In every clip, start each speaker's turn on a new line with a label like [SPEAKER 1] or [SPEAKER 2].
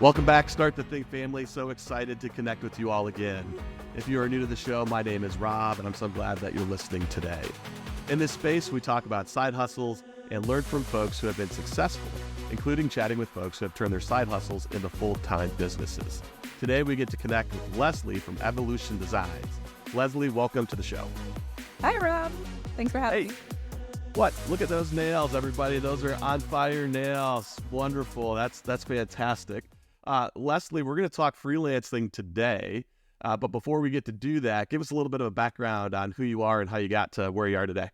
[SPEAKER 1] Welcome back, Start the Thing family. So excited to connect with you all again. If you are new to the show, my name is Rob, and I'm so glad that you're listening today. In this space, we talk about side hustles and learn from folks who have been successful, including chatting with folks who have turned their side hustles into full-time businesses. Today, we get to connect with Leslie from Evolushen Designs. Leslie, welcome to the show.
[SPEAKER 2] Hi, Rob. Thanks for having me.
[SPEAKER 1] What? Look at those nails, everybody. Those are on fire nails. Wonderful. That's fantastic. Leslie, we're going to talk freelancing today. But before we get to do that, give us a little bit of a background on who you are and how you got to where you are today.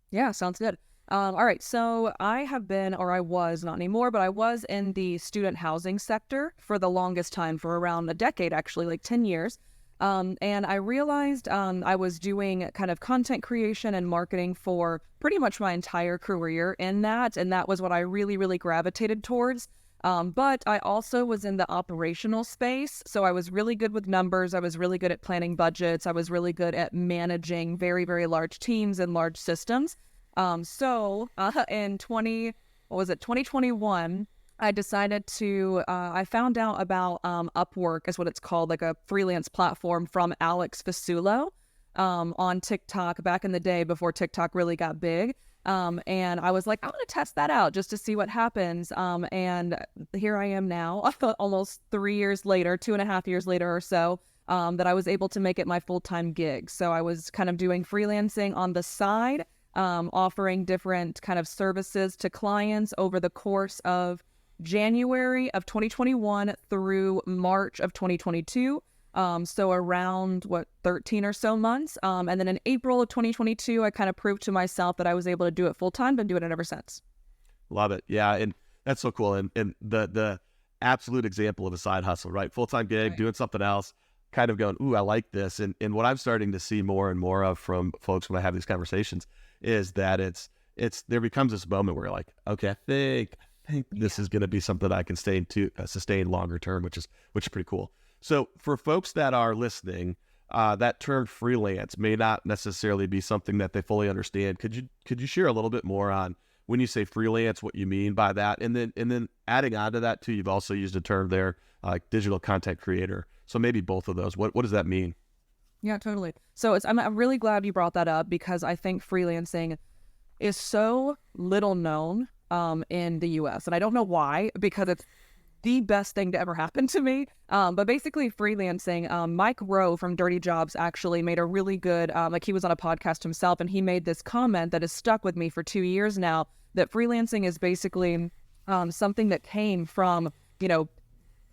[SPEAKER 2] Yeah, sounds good. All right. So I was, not anymore, but I was in the student housing sector for the longest time, for around a decade, actually, like 10 years. And I realized I was doing kind of content creation and marketing for pretty much my entire career in that. And that was what I really, really gravitated towards. But I also was in the operational space. So I was really good with numbers. I was really good at planning budgets. I was really good at managing very, very large teams and large systems. So in 2021, I decided to, I found out about Upwork, is what it's called, like a freelance platform from Alex Fasulo on TikTok back in the day before TikTok really got big. And I was like, I want to test that out just to see what happens. And here I am now, almost 3 years later, 2.5 years later or so, that I was able to make it my full-time gig. So I was kind of doing freelancing on the side, offering different kind of services to clients over the course of January of 2021 through March of 2022. So around 13 or so months. And then in April of 2022, I kind of proved to myself that I was able to do it full time. Been doing it ever since.
[SPEAKER 1] Love it. Yeah. And that's so cool. And the absolute example of a side hustle, right? Full-time gig, right. Doing something else, kind of going, ooh, I like this. And what I'm starting to see more and more of from folks when I have these conversations is that there becomes this moment where you're like, okay, I think this is going to be something I can sustain longer term, which is pretty cool. So for folks that are listening, that term freelance may not necessarily be something that they fully understand. Could you share a little bit more on when you say freelance, what you mean by that? And then adding on to that too, you've also used a term there, like digital content creator. So maybe both of those. What does that mean?
[SPEAKER 2] Yeah, totally. So I'm really glad you brought that up because I think freelancing is so little known in the US. And I don't know why, because it's the best thing to ever happen to me. But basically freelancing, Mike Rowe from Dirty Jobs actually made a really good, he was on a podcast himself, and he made this comment that has stuck with me for 2 years now, that freelancing is basically something that came from,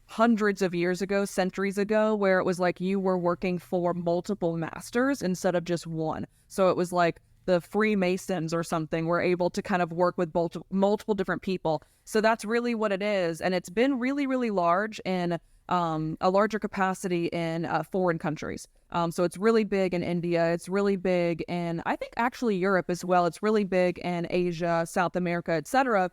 [SPEAKER 2] hundreds of years ago, centuries ago, where it was like you were working for multiple masters instead of just one. So it was like the Freemasons or something were able to kind of work with multiple different people. So that's really what it is. And it's been really, really large in a larger capacity in foreign countries. So it's really big in India. It's really big in, I think, actually Europe as well. It's really big in Asia, South America, etc.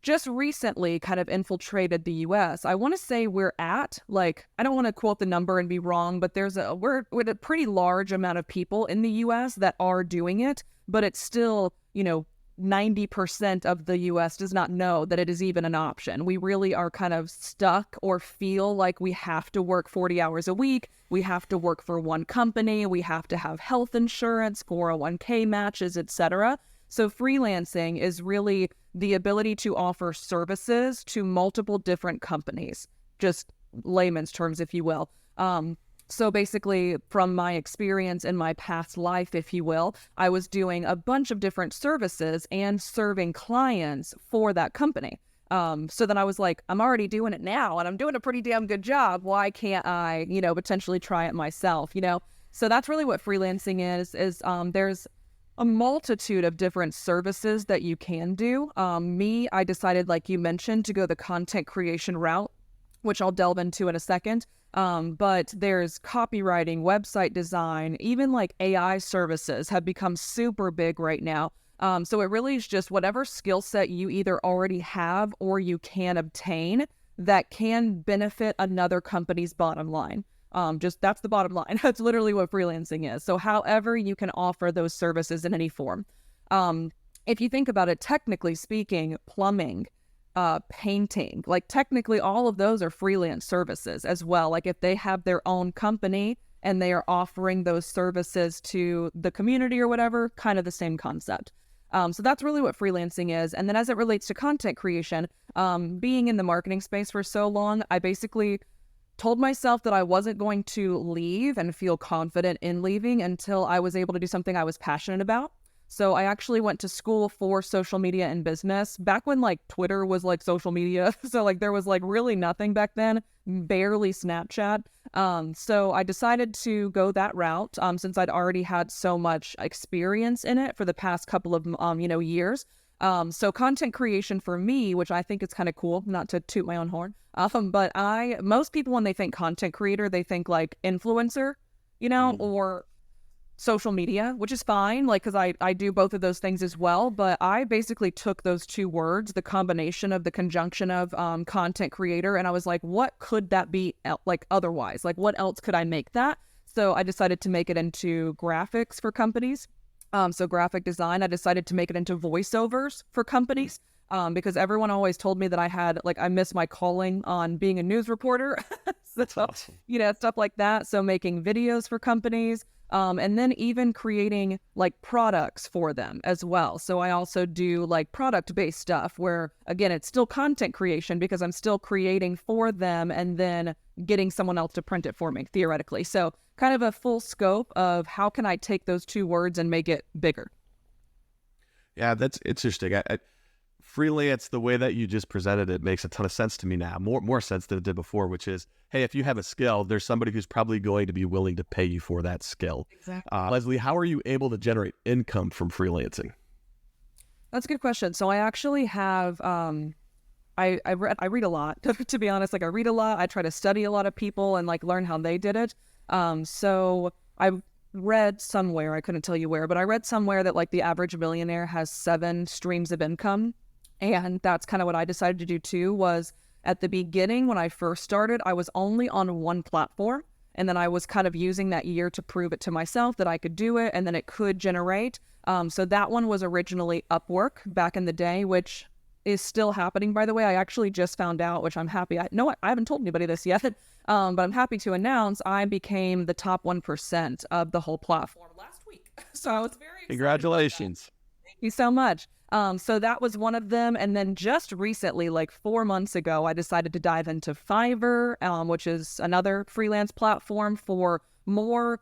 [SPEAKER 2] Just recently kind of infiltrated the US. I want to say we're at, I don't want to quote the number and be wrong, but we're with a pretty large amount of people in the US that are doing it, but it's still, 90% of the US does not know that it is even an option. We really are kind of stuck or feel like we have to work 40 hours a week. We have to work for one company. We have to have health insurance, 401k matches, etc. So freelancing is really the ability to offer services to multiple different companies, just layman's terms, if you will. So basically, from my experience in my past life, if you will, I was doing a bunch of different services and serving clients for that company. So then I was like, I'm already doing it now, and I'm doing a pretty damn good job. Why can't I, potentially try it myself, So that's really what freelancing is there's a multitude of different services that you can do. I decided, like you mentioned, to go the content creation route, which I'll delve into in a second. But there's copywriting, website design, even like AI services have become super big right now. So it really is just whatever skill set you either already have or you can obtain that can benefit another company's bottom line. That's the bottom line. That's literally what freelancing is. So however you can offer those services in any form. If you think about it, technically speaking, plumbing, painting. Like technically all of those are freelance services as well. Like if they have their own company and they are offering those services to the community or whatever, kind of the same concept. So that's really what freelancing is. And then as it relates to content creation, being in the marketing space for so long, I basically told myself that I wasn't going to leave and feel confident in leaving until I was able to do something I was passionate about. So I actually went to school for social media and business back when like Twitter was like social media. So like there was like really nothing back then, barely Snapchat. So I decided to go that route since I'd already had so much experience in it for the past couple of, years. So content creation for me, which I think is kind of cool, not to toot my own horn. But most people, when they think content creator, they think like influencer, or social media, which is fine, like, because I do both of those things as well. But I basically took those two words, the combination of the conjunction of content creator, and I was like, what could that be like otherwise? Like, what else could I make that? So I decided to make it into graphics for companies. So graphic design. I decided to make it into voiceovers for companies because everyone always told me that I missed my calling on being a news reporter.
[SPEAKER 1] That's awesome.
[SPEAKER 2] Stuff like that. So making videos for companies. And then even creating like products for them as well. So I also do like product-based stuff where, again, it's still content creation because I'm still creating for them and then getting someone else to print it for me, theoretically. So kind of a full scope of how can I take those two words and make it bigger.
[SPEAKER 1] Yeah, that's interesting. Freelance, the way that you just presented it makes a ton of sense to me now, more sense than it did before, which is, hey, if you have a skill, there's somebody who's probably going to be willing to pay you for that skill.
[SPEAKER 2] Exactly.
[SPEAKER 1] Leslie, how are you able to generate income from freelancing?
[SPEAKER 2] That's a good question. So I actually have, I read a lot, to be honest. Like I read a lot. I try to study a lot of people and like learn how they did it. So I read somewhere, I couldn't tell you where, but I read somewhere that like the average millionaire has 7 streams of income. And that's kind of what I decided to do too, was at the beginning when I first started, I was only on one platform. And then I was kind of using that year to prove it to myself that I could do it and then it could generate. So that one was originally Upwork back in the day, which is still happening, by the way. I actually just found out, which I'm happy. I haven't told anybody this yet, but I'm happy to announce I became the top 1% of the whole platform last week. So I was very excited.
[SPEAKER 1] Congratulations.
[SPEAKER 2] Thank you so much. So that was one of them. And then just recently, like 4 months ago, I decided to dive into Fiverr, which is another freelance platform for more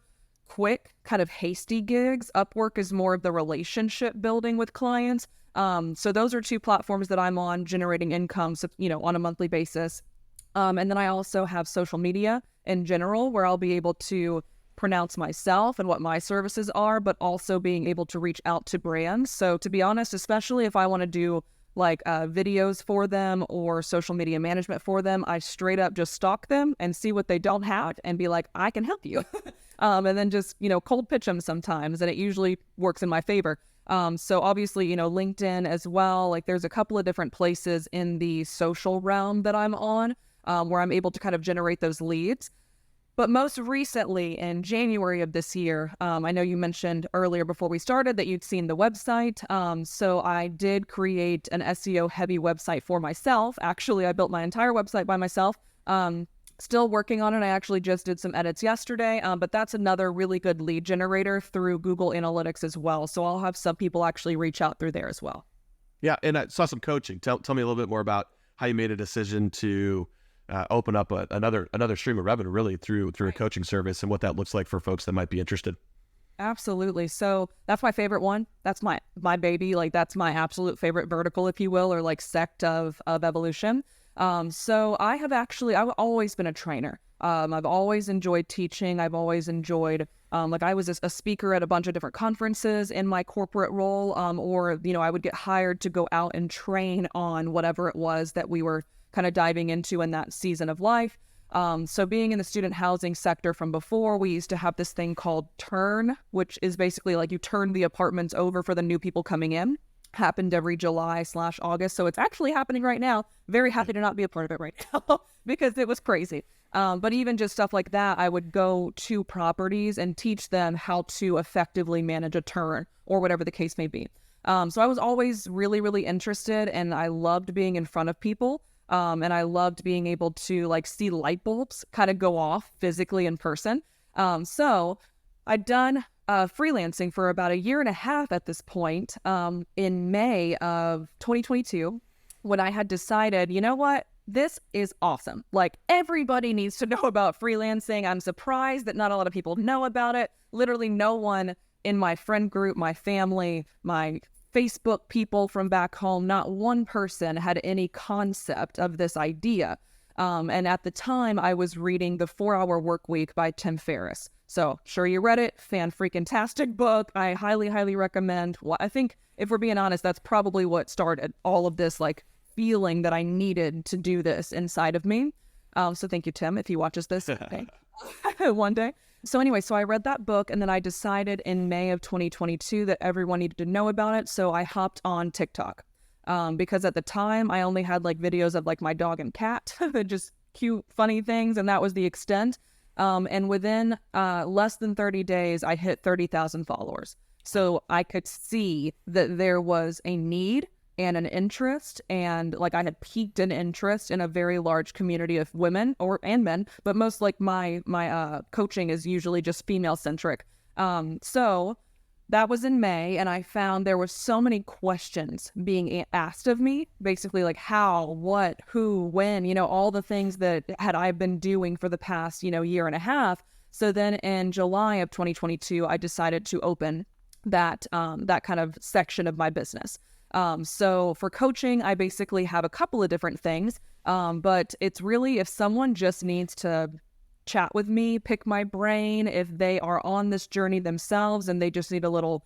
[SPEAKER 2] quick, kind of hasty gigs. Upwork is more of the relationship building with clients. So those are 2 platforms that I'm on generating income, on a monthly basis. And then I also have social media in general, where I'll be able to pronounce myself and what my services are, but also being able to reach out to brands. So to be honest, especially if I want to do like videos for them or social media management for them, I straight up just stalk them and see what they don't have and be like, I can help you. And then just, cold pitch them sometimes. And it usually works in my favor. So obviously, LinkedIn as well. Like there's a couple of different places in the social realm that I'm on where I'm able to kind of generate those leads. But most recently, in January of this year, I know you mentioned earlier before we started that you'd seen the website. So I did create an SEO-heavy website for myself. Actually, I built my entire website by myself. Still working on it. I actually just did some edits yesterday, but that's another really good lead generator through Google Analytics as well. So I'll have some people actually reach out through there as well.
[SPEAKER 1] Yeah, and I saw some coaching. Tell me a little bit more about how you made a decision to open up another stream of revenue really through a coaching service and what that looks like for folks that might be interested.
[SPEAKER 2] Absolutely. So that's my favorite one. That's my baby. Like that's my absolute favorite vertical, if you will, or like sect of Evolushen. So I've always been a trainer. I've always enjoyed teaching. I've always enjoyed, I was a speaker at a bunch of different conferences in my corporate role, or I would get hired to go out and train on whatever it was that we were kind of diving into in that season of life. So being in the student housing sector from before, we used to have this thing called turn, which is basically like you turn the apartments over for the new people coming in. Happened every July/August. So it's actually happening right now. Very happy to not be a part of it right now because it was crazy. But even just stuff like that, I would go to properties and teach them how to effectively manage a turn or whatever the case may be. So I was always really, really interested, and I loved being in front of people. And I loved being able to like see light bulbs kind of go off physically in person. So I'd done freelancing for about a year and a half at this point, in May of 2022, when I had decided, you know what? This is awesome. Like, everybody needs to know about freelancing. I'm surprised that not a lot of people know about it. Literally no one in my friend group, my family, my Facebook people from back home, not one person had any concept of this idea. And at the time, I was reading The 4-Hour Work Week by Tim Ferriss. So, sure you read it, fan-freaking-tastic book. I highly, highly recommend. Well, I think, if we're being honest, that's probably what started all of this, like, feeling that I needed to do this inside of me. So thank you, Tim, if he watches this one day. So anyway, so I read that book, and then I decided in May of 2022 that everyone needed to know about it. So I hopped on TikTok, because at the time I only had like videos of like my dog and cat, just cute, funny things. And that was the extent. And within less than 30 days, I hit 30,000 followers. So I could see that there was a need and an interest, and like I had piqued an interest in a very large community of women and men, but most like my coaching is usually just female centric. So that was in May, and I found there were so many questions being asked of me, basically like how, what, who, when, all the things that I've been doing for the past, year and a half. So then in July of 2022, I decided to open that kind of section of my business. So for coaching, I basically have a couple of different things, but it's really if someone just needs to chat with me, pick my brain, if they are on this journey themselves and they just need a little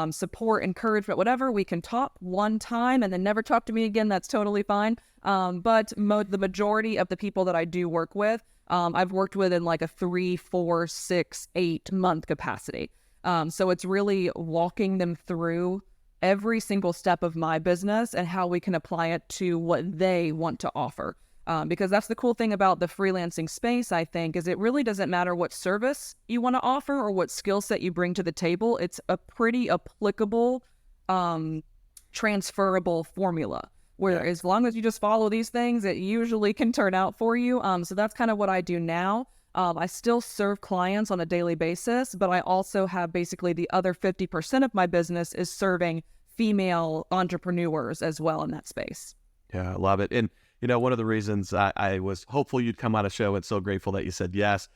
[SPEAKER 2] support, encouragement, whatever, we can talk one time and then never talk to me again. That's totally fine. But the majority of the people that I do work with, I've worked with in like a 3, 4, 6, 8 month capacity. So it's really walking them through every single step of my business and how we can apply it to what they want to offer. Because that's the cool thing about the freelancing space, I think, is it really doesn't matter what service you want to offer or what skill set you bring to the table. It's a pretty applicable, transferable formula where as long as you just follow these things, it usually can turn out for you. So that's kind of what I do now. I still serve clients on a daily basis, but I also have basically the other 50% of my business is serving female entrepreneurs as well in that space.
[SPEAKER 1] Yeah, I love it. And, one of the reasons I was hopeful you'd come on a show and so grateful that you said yes.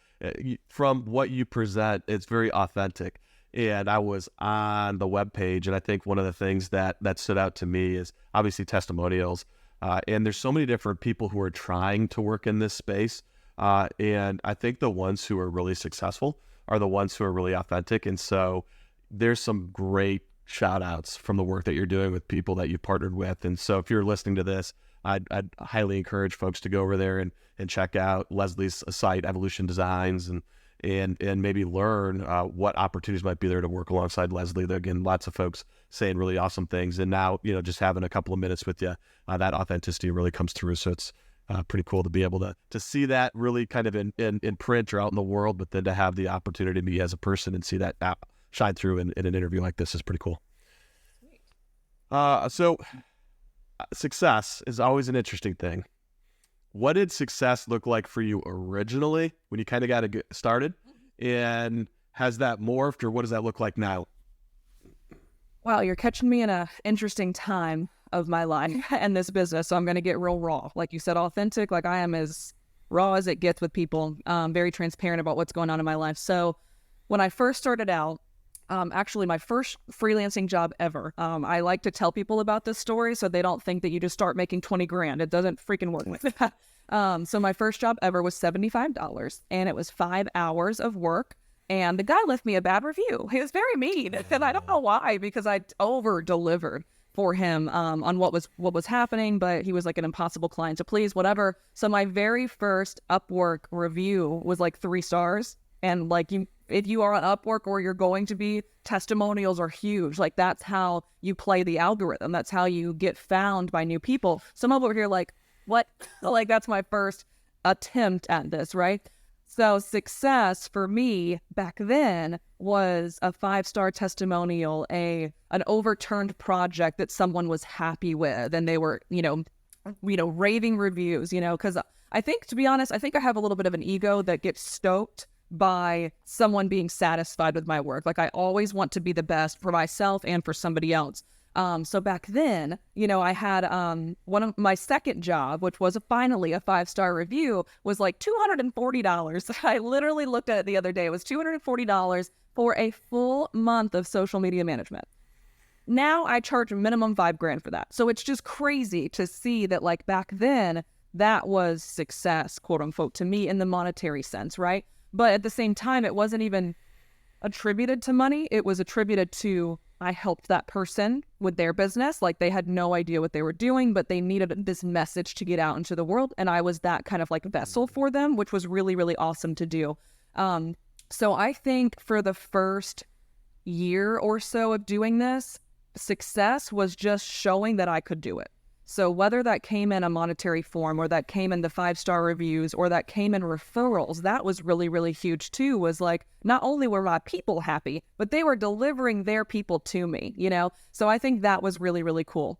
[SPEAKER 1] From what you present, it's very authentic. And I was on the webpage, and I think one of the things that stood out to me is obviously testimonials. And there's so many different people who are trying to work in this space. And I think the ones who are really successful are the ones who are really authentic. And so there's some great shout outs from the work that you're doing with people that you've partnered with. And so if you're listening to this, I'd highly encourage folks to go over there and check out Leslie's site, Evolushen Designs, and maybe learn what opportunities might be there to work alongside Leslie. Again, lots of folks saying really awesome things. And now, just having a couple of minutes with you, that authenticity really comes through. So it's pretty cool to be able to see that really kind of in print or out in the world, but then to have the opportunity to be as a person and see that shine through in an interview like this is pretty cool. So success is always an interesting thing. What did success look like for you originally when you kind of got to get started? And has that morphed, or what does that look like now?
[SPEAKER 2] Wow, you're catching me in an interesting time of my life and this business. So I'm going to get real raw. Like you said, authentic. Like I am as raw as it gets with people. Very transparent about what's going on in my life. So when I first started out, actually my first freelancing job ever, I like to tell people about this story so they don't think that you just start making 20 grand. It doesn't freaking work with that. So my first job ever was $75, and it was 5 hours of work. And the guy left me a bad review. He was very mean, and I don't know why, because I over delivered for him on what was happening, but he was like an impossible client to please, whatever. So my very first Upwork review was like 3 stars. And like if you are on Upwork or you're going to be, testimonials are huge. Like that's how you play the algorithm. That's how you get found by new people. Some over here like, what? Like that's my first attempt at this, right? So success for me back then was a 5-star testimonial, an overturned project that someone was happy with, and they were, raving reviews, because I think, to be honest, I think I have a little bit of an ego that gets stoked by someone being satisfied with my work. Like I always want to be the best for myself and for somebody else. So back then, I had one of my second job, which was finally a 5-star review, was like $240. I literally looked at it the other day. It was $240 for a full month of social media management. Now I charge a minimum $5,000 for that. So it's just crazy to see that like back then that was success, quote unquote, to me in the monetary sense, right? But at the same time, it wasn't even attributed to money. It was attributed to I helped that person with their business. Like they had no idea what they were doing, but they needed this message to get out into the world. And I was that kind of like vessel for them, which was really, really awesome to do. So I think for the first year or so of doing this, success was just showing that I could do it. So whether that came in a monetary form or that came in the 5-star reviews or that came in referrals, that was really, really huge too, was like, not only were my people happy, but they were delivering their people to me, So I think that was really, really cool.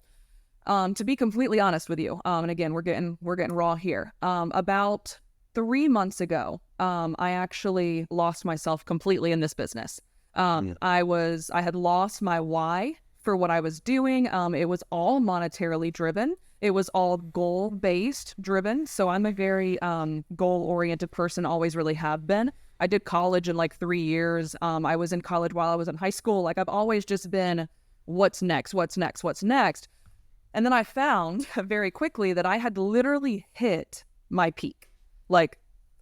[SPEAKER 2] To be completely honest with you, and again, we're getting raw here. About 3 months ago, I actually lost myself completely in this business. I had lost my why for what I was doing. It was all monetarily driven. It was all goal-based driven. So I'm a very goal-oriented person, always really have been. I did college in like 3 years. I was in college while I was in high school. Like I've always just been, what's next? What's next? What's next? And then I found very quickly that I had literally hit my peak.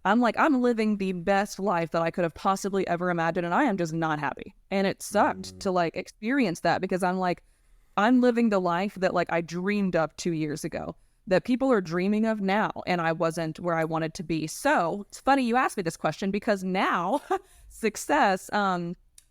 [SPEAKER 2] I'm living the best life that I could have possibly ever imagined, and I am just not happy. And it sucked to like experience that because I'm living the life that like I dreamed of 2 years ago, that people are dreaming of now, and I wasn't where I wanted to be. So it's funny you asked me this question because now success,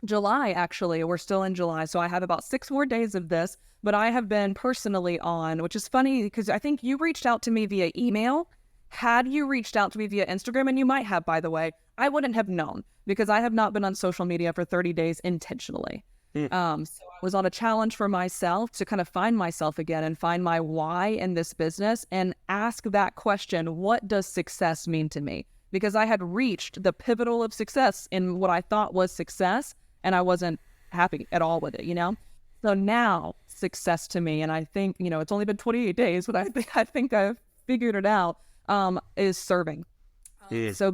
[SPEAKER 2] July, actually, we're still in July. So I have about 6 more days of this, but I have been personally on, which is funny because I think you reached out to me via email. Had you reached out to me via Instagram, and you might have, by the way, I wouldn't have known because I have not been on social media for 30 days intentionally. So I was on a challenge for myself to kind of find myself again and find my why in this business and ask that question, what does success mean to me? Because I had reached the pivotal of success in what I thought was success, and I wasn't happy at all with it, So now success to me, and I think, it's only been 28 days, but I think I've figured it out. Is serving. So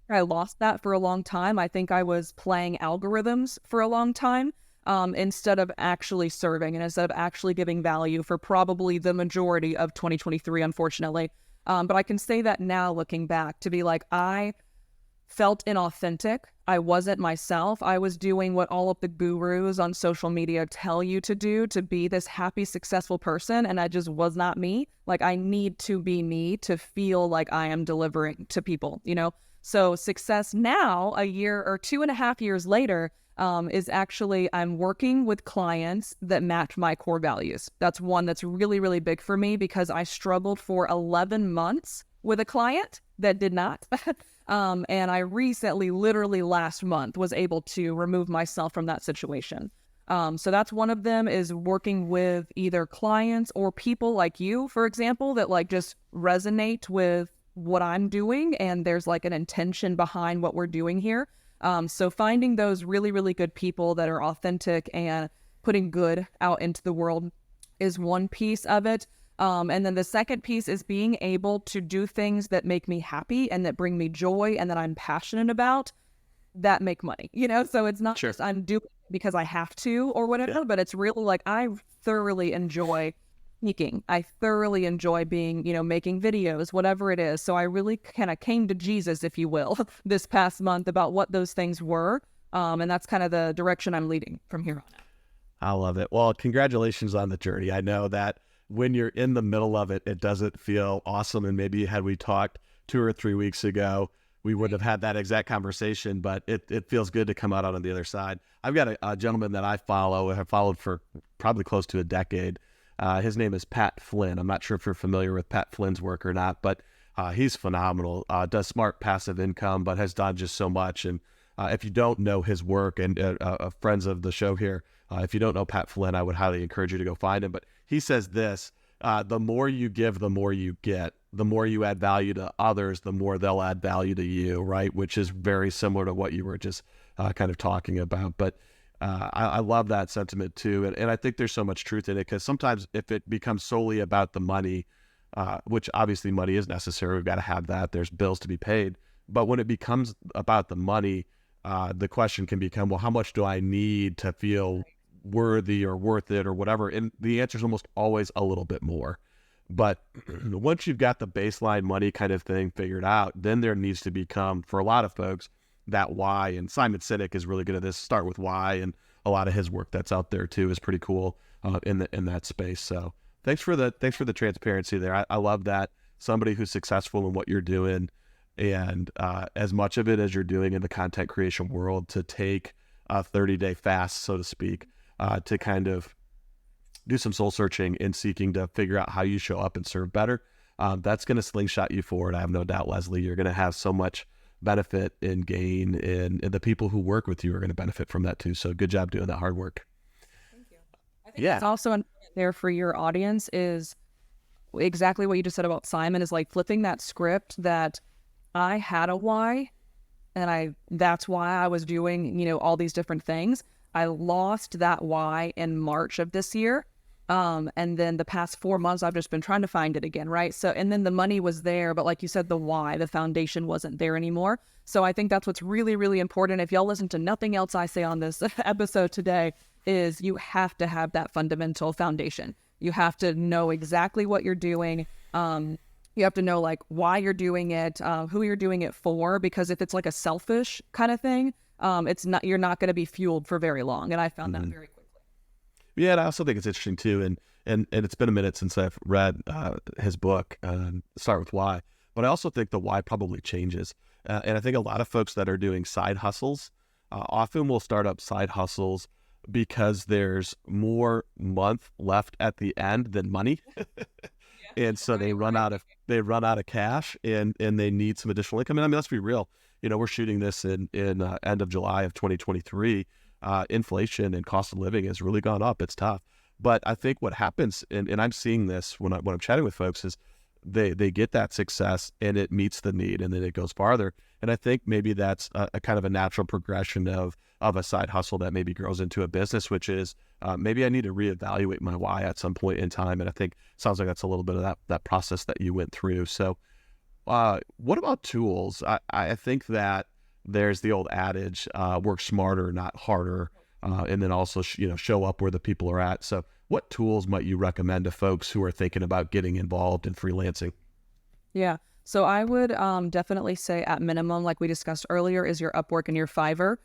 [SPEAKER 2] I lost that for a long time. I think I was playing algorithms for a long time instead of actually serving and instead of actually giving value for probably the majority of 2023, unfortunately. But I can say that now looking back to be like, I felt inauthentic. I wasn't myself. I was doing what all of the gurus on social media tell you to do to be this happy, successful person. And I just was not me. Like I need to be me to feel like I am delivering to people, So success now, a year or 2.5 years later, is actually I'm working with clients that match my core values. That's one that's really, really big for me because I struggled for 11 months with a client that did not. And I recently, literally last month, was able to remove myself from that situation. So that's one of them, is working with either clients or people like you, for example, that like just resonate with what I'm doing and there's like an intention behind what we're doing here. So finding those really, really good people that are authentic and putting good out into the world is one piece of it. And then the second piece is being able to do things that make me happy and that bring me joy and that I'm passionate about that make money, so it's not just I'm doing it because I have to or whatever, but it's really like I thoroughly enjoy speaking. I thoroughly enjoy being, making videos, whatever it is. So I really kind of came to Jesus, if you will, this past month about what those things were. And that's kind of the direction I'm leading from here on out.
[SPEAKER 1] I love it. Well, congratulations on the journey. I know that when you're in the middle of it, it doesn't feel awesome. And maybe had we talked 2 or 3 weeks ago, we would have had that exact conversation, but it feels good to come out on the other side. I've got a gentleman that I have followed for probably close to a decade. His name is Pat Flynn. I'm not sure if you're familiar with Pat Flynn's work or not, but He's phenomenal. Does smart passive income, but has done just so much. And if you don't know his work, and friends of the show here, if you don't know Pat Flynn, I would highly encourage you to go find him. But he says this: the more you give, the more you get. The more you add value to others, the more they'll add value to you, right? Which is very similar to what you were just kind of talking about. But I love that sentiment too. And I think there's so much truth in it, because sometimes if it becomes solely about the money, which obviously money is necessary, we've got to have that. There's bills to be paid. But when it becomes about the money, the question can become, well, how much do I need to feel worthy or worth it or whatever? And the answer is almost always a little bit more. But once you've got the baseline money kind of thing figured out, then there needs to become, for a lot of folks, that why. And Simon Sinek is really good at this. Start with why, and a lot of his work that's out there too is pretty cool in that space. So thanks for the transparency there. I love that. Somebody who's successful in what you're doing, and as much of it as you're doing in the content creation world, to take a 30-day fast, so to speak, to kind of do some soul searching and seeking to figure out how you show up and serve better. That's going to slingshot you forward. I have no doubt, Leslie. You're going to have so much benefit and gain, and the people who work with you are going to benefit from that too. So good job doing that hard work.
[SPEAKER 2] Thank you. I think it's also there for your audience is exactly what you just said about Simon, is like flipping that script that I had a why, and that's why I was doing, all these different things. I lost that why in March of this year. And then the past 4 months, I've just been trying to find it again, right? So, and then the money was there, but like you said, the why, the foundation wasn't there anymore. So I think that's what's really, really important. If y'all listen to nothing else I say on this episode today, is you have to have that fundamental foundation. You have to know exactly what you're doing. You have to know like why you're doing it, who you're doing it for, because if it's like a selfish kind of thing, you're not going to be fueled for very long. And I found that very quickly.
[SPEAKER 1] Yeah, and I also think it's interesting too, and it's been a minute since I've read his book, Start With Why, but I also think the why probably changes. And I think a lot of folks that are doing side hustles often will start up side hustles because there's more month left at the end than money. And so they run out of cash, and they need some additional income. And I mean, let's be real. We're shooting this in end of July of 2023. Inflation and cost of living has really gone up. It's tough. But I think what happens, and I'm seeing this when I'm chatting with folks, is they get that success and it meets the need, and then it goes farther. And I think maybe that's a kind of a natural progression of a side hustle that maybe grows into a business, which is maybe I need to reevaluate my why at some point in time. And I think it sounds like that's a little bit of that process that you went through. So what about tools? I think that there's the old adage, work smarter, not harder, and then also show up where the people are at. So what tools might you recommend to folks who are thinking about getting involved in freelancing?
[SPEAKER 2] Yeah. So I would definitely say at minimum, like we discussed earlier, is your Upwork and your Fiverr.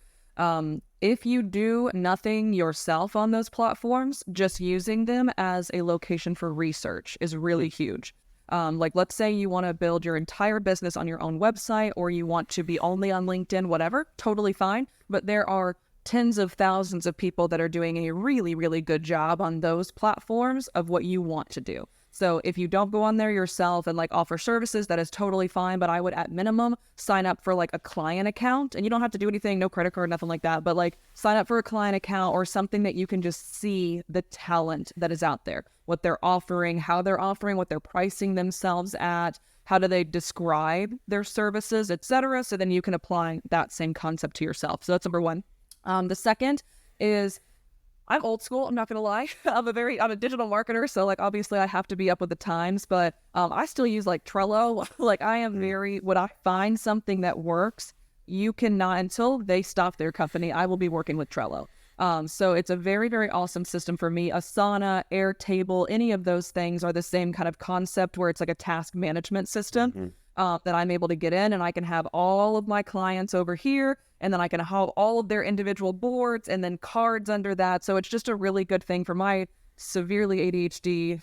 [SPEAKER 2] If you do nothing yourself on those platforms, just using them as a location for research is really huge. Like, let's say you want to build your entire business on your own website, or you want to be only on LinkedIn, whatever, totally fine. But there are tens of thousands of people that are doing a really, really good job on those platforms of what you want to do. So if you don't go on there yourself and like offer services, that is totally fine. But I would at minimum sign up for like a client account, and you don't have to do anything, no credit card, nothing like that. But like sign up for a client account or something that you can just see the talent that is out there, what they're offering, how they're offering, what they're pricing themselves at, how do they describe their services, etc. So then you can apply that same concept to yourself. So that's number one. The second is, I'm old school, I'm not going to lie. I'm a digital marketer, so like obviously I have to be up with the times, but I still use like Trello. Like I am when I find something that works, you cannot, until they stop their company, I will be working with Trello. So it's a very, very awesome system for me. Asana, Airtable, any of those things are the same kind of concept where it's like a task management system that I'm able to get in, and I can have all of my clients over here, and then I can have all of their individual boards and then cards under that. So it's just a really good thing for my severely ADHD,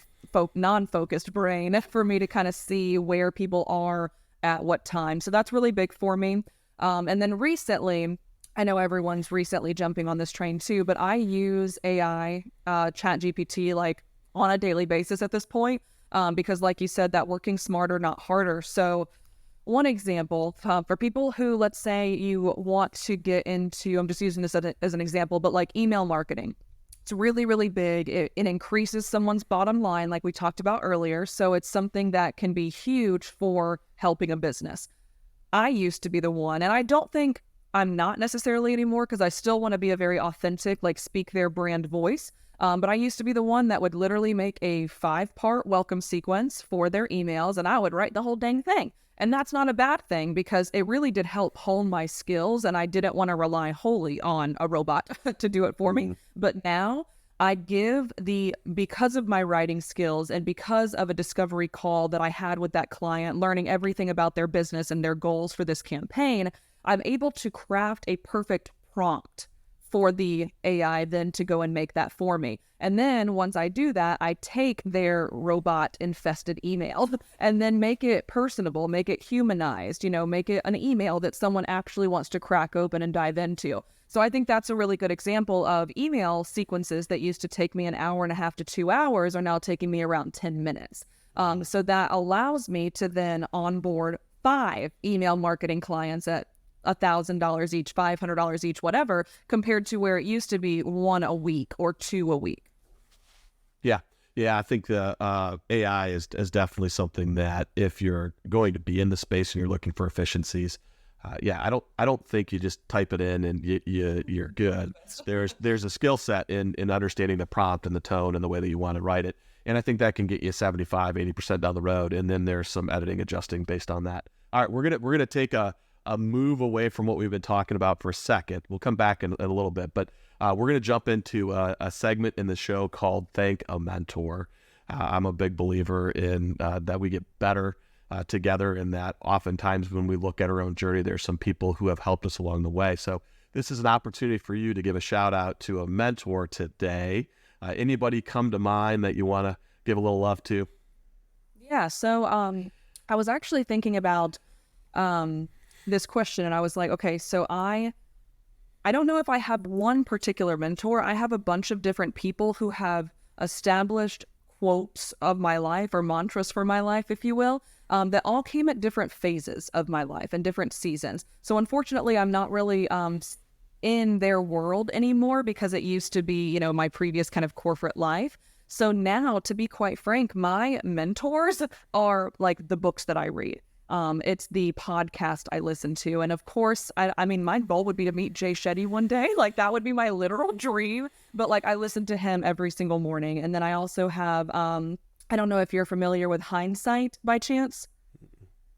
[SPEAKER 2] non-focused brain for me to kind of see where people are at what time. So that's really big for me. And then recently, I know everyone's recently jumping on this train too, but I use AI, ChatGPT, like on a daily basis at this point. because like you said, that working smarter, not harder. So one example for people who, let's say you want to get into, I'm just using this as an example, but like email marketing. It's really, really big. It increases someone's bottom line, like we talked about earlier. So it's something that can be huge for helping a business. I used to be the one, and I don't think I'm not necessarily anymore, because I still want to be a very authentic, like speak their brand voice. But I used to be the one that would literally make a 5-part welcome sequence for their emails, and I would write the whole dang thing. And that's not a bad thing, because it really did help hone my skills, and I didn't want to rely wholly on a robot to do it for me. But now I because of my writing skills and because of a discovery call that I had with that client, learning everything about their business and their goals for this campaign, I'm able to craft a perfect prompt for the AI then to go and make that for me. And then once I do that, I take their robot infested email and then make it personable, make it humanized, make it an email that someone actually wants to crack open and dive into. So I think that's a really good example of email sequences that used to take me an hour and a half to 2 hours are now taking me around 10 minutes. So that allows me to then onboard 5 email marketing clients at $1,000 each, $500 each, whatever, compared to where it used to be 1 a week or 2 a week.
[SPEAKER 1] Yeah. I think the AI is definitely something that if you're going to be in the space and you're looking for efficiencies, I don't think you just type it in and you're good. There's a skill set in understanding the prompt and the tone and the way that you want to write it. And I think that can get you 75, 80% down the road. And then there's some editing, adjusting based on that. All right, we're gonna take a move away from what we've been talking about for a second. We'll come back in a little bit, but we're going to jump into a segment in the show called Thank a Mentor. I'm a big believer in that we get better together, and that oftentimes when we look at our own journey, there's some people who have helped us along the way. So this is an opportunity for you to give a shout out to a mentor today. Anybody come to mind that you want to give a little love to?
[SPEAKER 2] Yeah, so I was actually thinking about this question, and I was like, okay, so I don't know if I have one particular mentor. I have a bunch of different people who have established quotes of my life, or mantras for my life, if you will, that all came at different phases of my life and different seasons. So unfortunately, I'm not really in their world anymore, because it used to be, my previous kind of corporate life. So now, to be quite frank, my mentors are like the books that I read. It's the podcast I listen to. And of course, I mean, my goal would be to meet Jay Shetty one day. Like, that would be my literal dream. But like, I listen to him every single morning. And then I also have, I don't know if you're familiar with Hindsight by chance.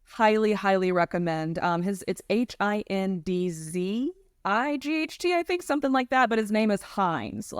[SPEAKER 2] Highly, highly recommend. It's HINDZIGHT, I think, something like that. But his name is Hines.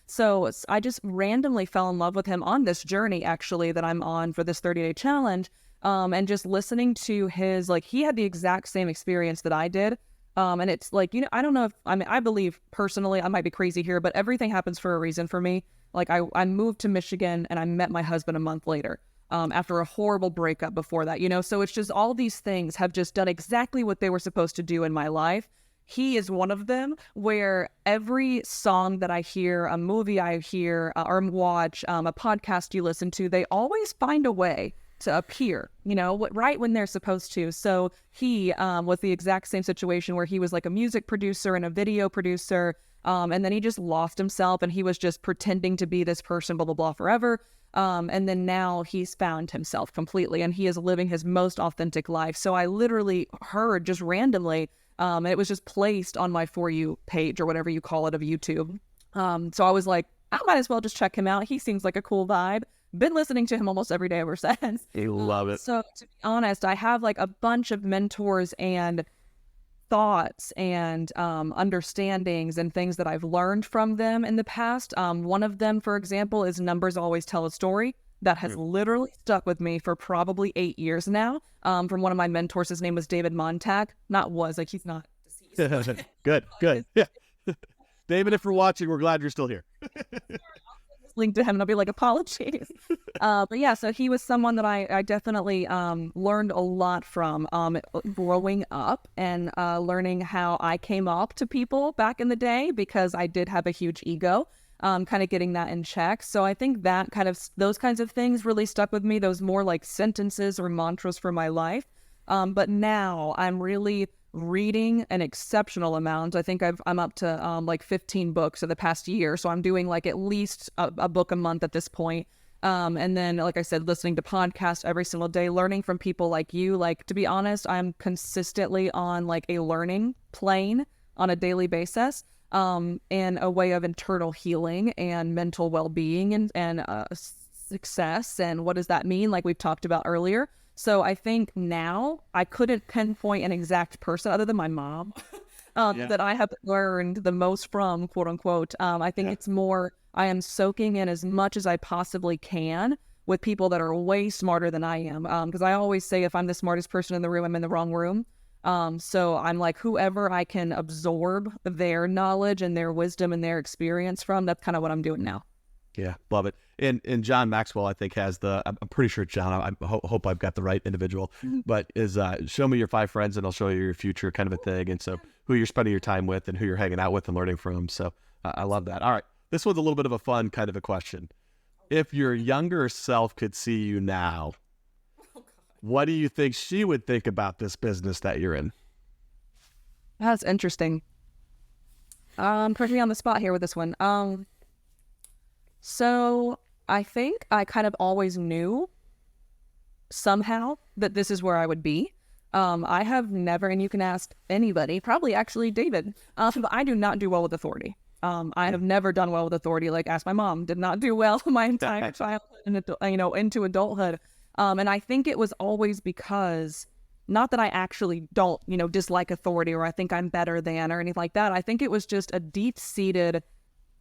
[SPEAKER 2] So I just randomly fell in love with him on this journey, actually, that I'm on for this 30-day challenge. And just listening to his, like, he had the exact same experience that I did. And it's like, I don't know if, I believe personally, I might be crazy here, but everything happens for a reason for me. Like, I moved to Michigan and I met my husband a month later, after a horrible breakup before that, so it's just all these things have just done exactly what they were supposed to do in my life. He is one of them, where every song that I hear, a movie I hear or watch, a podcast you listen to, they always find a way to appear, right when they're supposed to. So he was the exact same situation, where he was like a music producer and a video producer, and then he just lost himself, and he was just pretending to be this person, blah, blah, blah, forever. And then now he's found himself completely, and he is living his most authentic life. So I literally heard just randomly, it was just placed on my For You page, or whatever you call it, of YouTube. So I was like, I might as well just check him out. He seems like a cool vibe. Been listening to him almost every day ever since.
[SPEAKER 1] I love it.
[SPEAKER 2] So to be honest, I have like a bunch of mentors and thoughts and understandings and things that I've learned from them in the past. One of them, for example, is Numbers Always Tell a Story. That has literally stuck with me for probably 8 years now. From one of my mentors. His name was David Montag. He's not deceased.
[SPEAKER 1] Good. Yeah. David, if you're watching, we're glad you're still here.
[SPEAKER 2] Link to him and I'll be like, apologies. But yeah, so he was someone that I definitely learned a lot from growing up, and learning how I came up to people back in the day, because I did have a huge ego. kind of getting that in check. So I think that those kinds of things really stuck with me, those more like sentences or mantras for my life. But now I'm really reading an exceptional amount. I think I'm up to like 15 books in the past year. So I'm doing like at least a book a month at this point. And then, like I said, listening to podcasts every single day, learning from people like you. Like, to be honest, I'm consistently on like a learning plane on a daily basis, and a way of internal healing and mental well-being and success. And what does that mean? Like we've talked about earlier. So I think now I couldn't pinpoint an exact person other than my mom that I have learned the most from, quote unquote. I think it's more, I am soaking in as much as I possibly can with people that are way smarter than I am. Because I always say if I'm the smartest person in the room, I'm in the wrong room. So I'm like, whoever I can absorb their knowledge and their wisdom and their experience from, that's kind of what I'm doing now.
[SPEAKER 1] Yeah, love it. And John Maxwell, I think, has I'm pretty sure, John, I hope I've got the right individual, but is show me your 5 friends and I'll show you your future kind of a thing. And so who you're spending your time with and who you're hanging out with and learning from. So I love that. All right. This one's a little bit of a fun kind of a question. If your younger self could see you now, what do you think she would think about this business that you're in?
[SPEAKER 2] That's interesting. Put me on the spot here with this one. So I think I kind of always knew somehow that this is where I would be. I have never, and you can ask anybody, probably actually David, but I do not do well with authority. I have never done well with authority. Like, ask my mom, did not do well my entire childhood and, into adulthood. And I think it was always because, not that I actually don't, dislike authority or I think I'm better than or anything like that. I think it was just a deep-seated,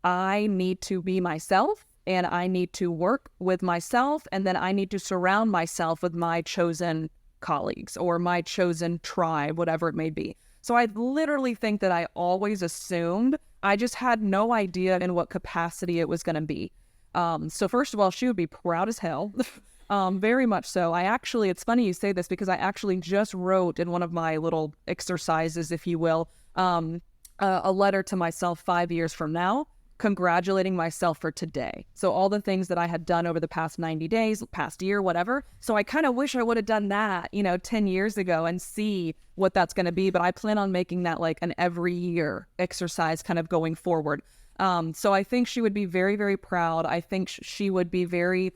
[SPEAKER 2] I need to be myself and I need to work with myself, and then I need to surround myself with my chosen colleagues or my chosen tribe, whatever it may be. So I literally think that I always assumed, I just had no idea in what capacity it was going to be. So first of all, she would be proud as hell. Very much so. It's funny you say this because I actually just wrote in one of my little exercises, if you will, a letter to myself 5 years from now, congratulating myself for today. So all the things that I had done over the past 90 days, past year, whatever. So I kind of wish I would have done that, 10 years ago and see what that's going to be. But I plan on making that like an every year exercise kind of going forward. So I think she would be very, very proud. I think she would be very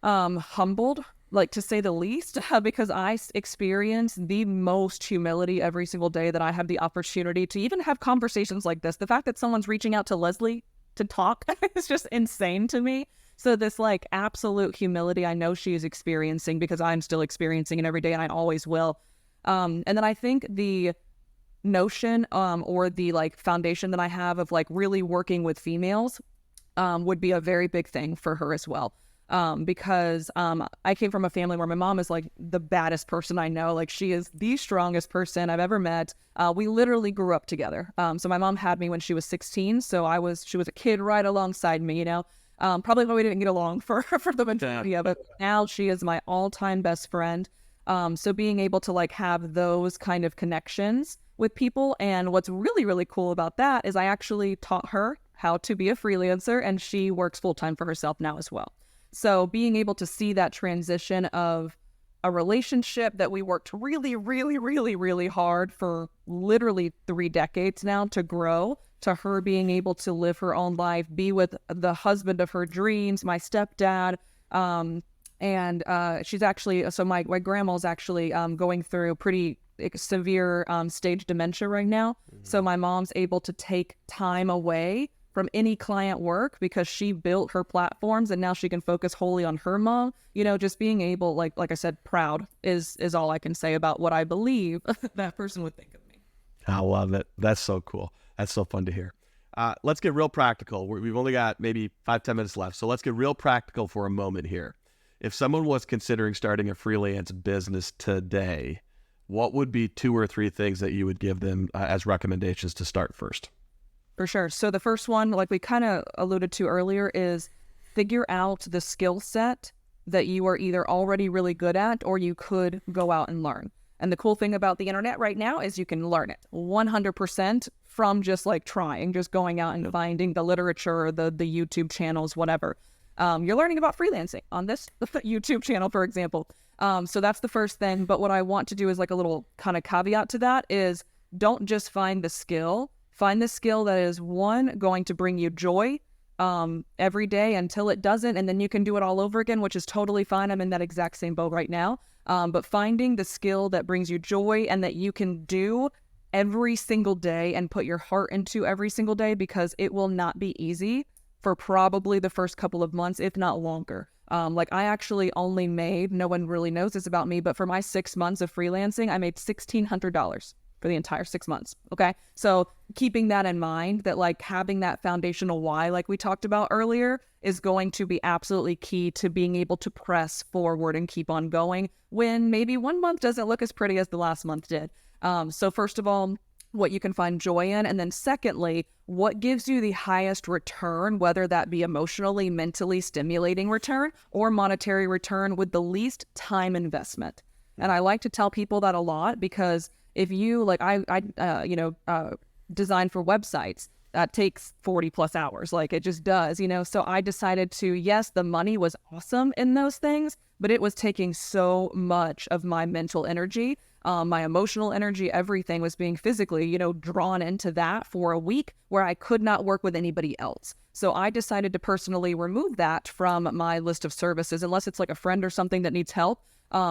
[SPEAKER 2] humbled, like to say the least, because I experience the most humility every single day that I have the opportunity to even have conversations like this. The fact that someone's reaching out to Leslie to talk is just insane to me. So this like absolute humility I know she is experiencing because I'm still experiencing it every day and I always will. And then I think the notion or the like foundation that I have of like really working with females would be a very big thing for her as well. Because I came from a family where my mom is like the baddest person I know. Like, she is the strongest person I've ever met. We literally grew up together. So my mom had me when she was 16. So she was a kid right alongside me, probably why we didn't get along for the majority of it. Now she is my all-time best friend. So being able to like have those kind of connections with people. And what's really, really cool about that is I actually taught her how to be a freelancer, and she works full-time for herself now as well. So being able to see that transition of a relationship that we worked really, really, really, really hard for literally 3 decades now to grow, to her being able to live her own life, be with the husband of her dreams, my stepdad. And she's actually, so my grandma's actually going through pretty severe stage dementia right now. Mm-hmm. So my mom's able to take time away from any client work because she built her platforms and now she can focus wholly on her mom. Just being able, like I said, proud is all I can say about what I believe that person would think of me.
[SPEAKER 1] I love it. That's so cool. That's so fun to hear. Let's get real practical. We've only got maybe 5-10 minutes left. So let's get real practical for a moment here. If someone was considering starting a freelance business today, what would be 2 or 3 things that you would give them as recommendations to start first?
[SPEAKER 2] For sure. So the first one, like we kind of alluded to earlier, is figure out the skill set that you are either already really good at or you could go out and learn. And the cool thing about the internet right now is you can learn it 100% from just like trying, just going out and finding the literature, the YouTube channels, whatever. You're learning about freelancing on this YouTube channel, for example. So that's the first thing. But what I want to do is like a little kind of caveat to that is don't just find the skill. Find the skill that is, one, going to bring you joy every day until it doesn't, and then you can do it all over again, which is totally fine. I'm in that exact same boat right now. But finding the skill that brings you joy and that you can do every single day and put your heart into every single day, because it will not be easy for probably the first couple of months, if not longer. Like I actually only made, no one really knows this about me, but for my 6 months of freelancing, I made $1,600 for the entire 6 months. Okay. So keeping that in mind, that like having that foundational why, like we talked about earlier, is going to be absolutely key to being able to press forward and keep on going when maybe one month doesn't look as pretty as the last month did. So first of all, what you can find joy in. And then secondly, what gives you the highest return, whether that be emotionally, mentally stimulating return or monetary return with the least time investment. And I like to tell people that a lot, because if you like, I design for websites that takes 40 plus hours, like it just does, so I decided to, yes, the money was awesome in those things, but it was taking so much of my mental energy, my emotional energy, everything was being physically, drawn into that for a week where I could not work with anybody else. So I decided to personally remove that from my list of services, unless it's like a friend or something that needs help,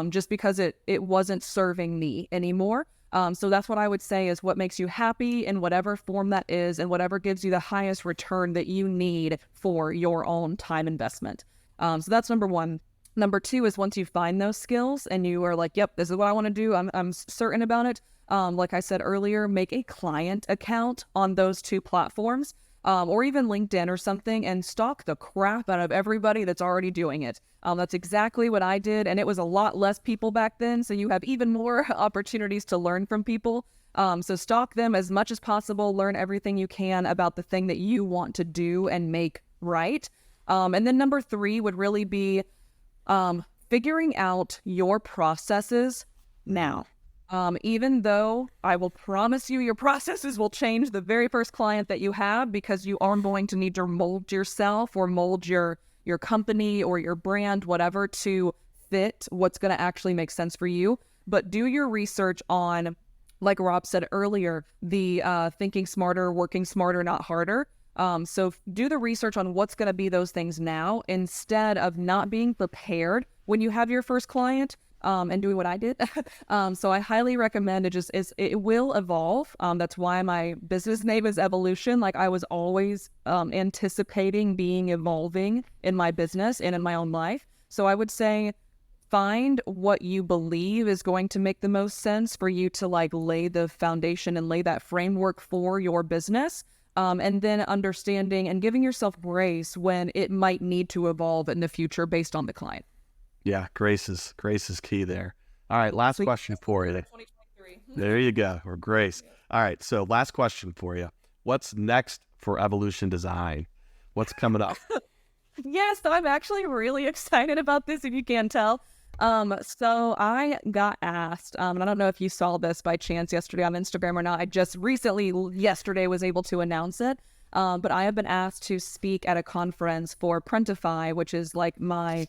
[SPEAKER 2] just because it wasn't serving me anymore. So that's what I would say is what makes you happy in whatever form that is, and whatever gives you the highest return that you need for your own time investment. So that's number one. Number two is once you find those skills and you are like, yep, this is what I want to do, I'm certain about it. Like I said earlier, make a client account on those two platforms, or even LinkedIn or something, and stalk the crap out of everybody that's already doing it. That's exactly what I did, and it was a lot less people back then, so you have even more opportunities to learn from people. So stalk them as much as possible, learn everything you can about the thing that you want to do and make right. And then number three would really be figuring out your processes now. Even though I will promise you your processes will change the very first client that you have, because you are going to need to mold yourself or mold your company or your brand, whatever, to fit what's going to actually make sense for you. But do your research on, like Rob said earlier, the thinking smarter, working smarter, not harder. So do the research on what's going to be those things now, instead of not being prepared when you have your first client. And doing what I did. So I highly recommend it. It will evolve. That's why my business name is Evolushen. Like I was always anticipating being evolving in my business and in my own life. So I would say find what you believe is going to make the most sense for you to like lay the foundation and lay that framework for your business. And then understanding and giving yourself grace when it might need to evolve in the future based on the client.
[SPEAKER 1] Yeah, grace is key there. All right, last question for you.
[SPEAKER 2] 2023.
[SPEAKER 1] There you go, or grace. All right, so last question for you. What's next for Evolushen Design? What's coming up?
[SPEAKER 2] Yes, so I'm actually really excited about this, if you can't tell. So I got asked, and I don't know if you saw this by chance yesterday on Instagram or not. I just recently, yesterday, was able to announce it. But I have been asked to speak at a conference for Printify, which is like my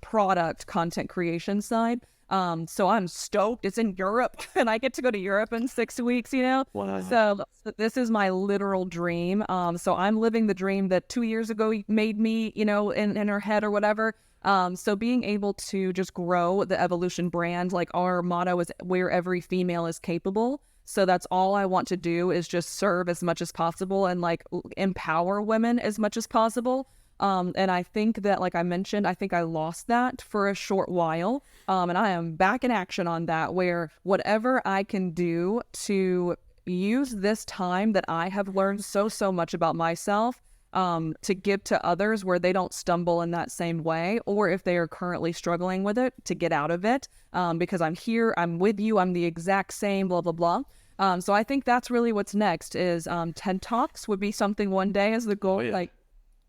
[SPEAKER 2] product content creation side. So I'm stoked. It's in Europe, and I get to go to Europe in 6 weeks,
[SPEAKER 1] Wow.
[SPEAKER 2] So this is my literal dream. So I'm living the dream that 2 years ago made me, in her head or whatever. So being able to just grow the Evolushen brand, like our motto is where every female is capable. So that's all I want to do, is just serve as much as possible and like empower women as much as possible. And I think that, like I mentioned, I think I lost that for a short while. And I am back in action on that, where whatever I can do to use this time that I have learned so much about myself, to give to others where they don't stumble in that same way, or if they are currently struggling with it, to get out of it. Because I'm here, I'm with you, I'm the exact same, blah, blah, blah. So I think that's really what's next is, TED Talks would be something one day as the goal, like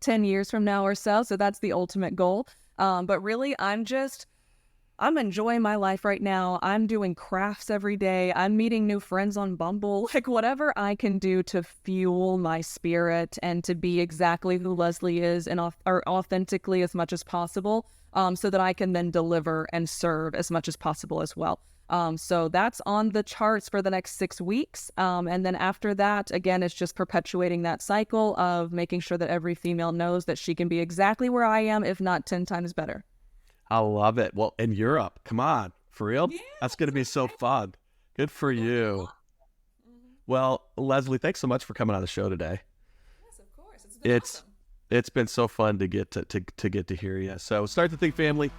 [SPEAKER 2] 10 years from now or so. So that's the ultimate goal. But really, I'm just I'm enjoying my life right now. I'm doing crafts every day. I'm meeting new friends on Bumble. Like whatever I can do to fuel my spirit and to be exactly who Leslie is and or authentically as much as possible, so that I can then deliver and serve as much as possible as well. So that's on the charts for the next 6 weeks. And then after that, again, it's just perpetuating that cycle of making sure that every female knows that she can be exactly where I am, if not 10 times better.
[SPEAKER 1] I love it. Well, in Europe, come on, for real?
[SPEAKER 2] Yeah,
[SPEAKER 1] That's going to be so fun. Good for you. Well, Leslie, thanks so much for coming on the show today.
[SPEAKER 2] Yes, of course. It's been awesome.
[SPEAKER 1] It's been so fun to get to get to hear you. So Start to Think family,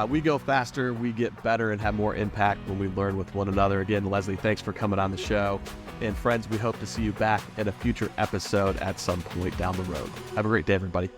[SPEAKER 1] we go faster, we get better, and have more impact when we learn with one another. Again, Leslie, thanks for coming on the show. And friends, we hope to see you back in a future episode at some point down the road. Have a great day, everybody.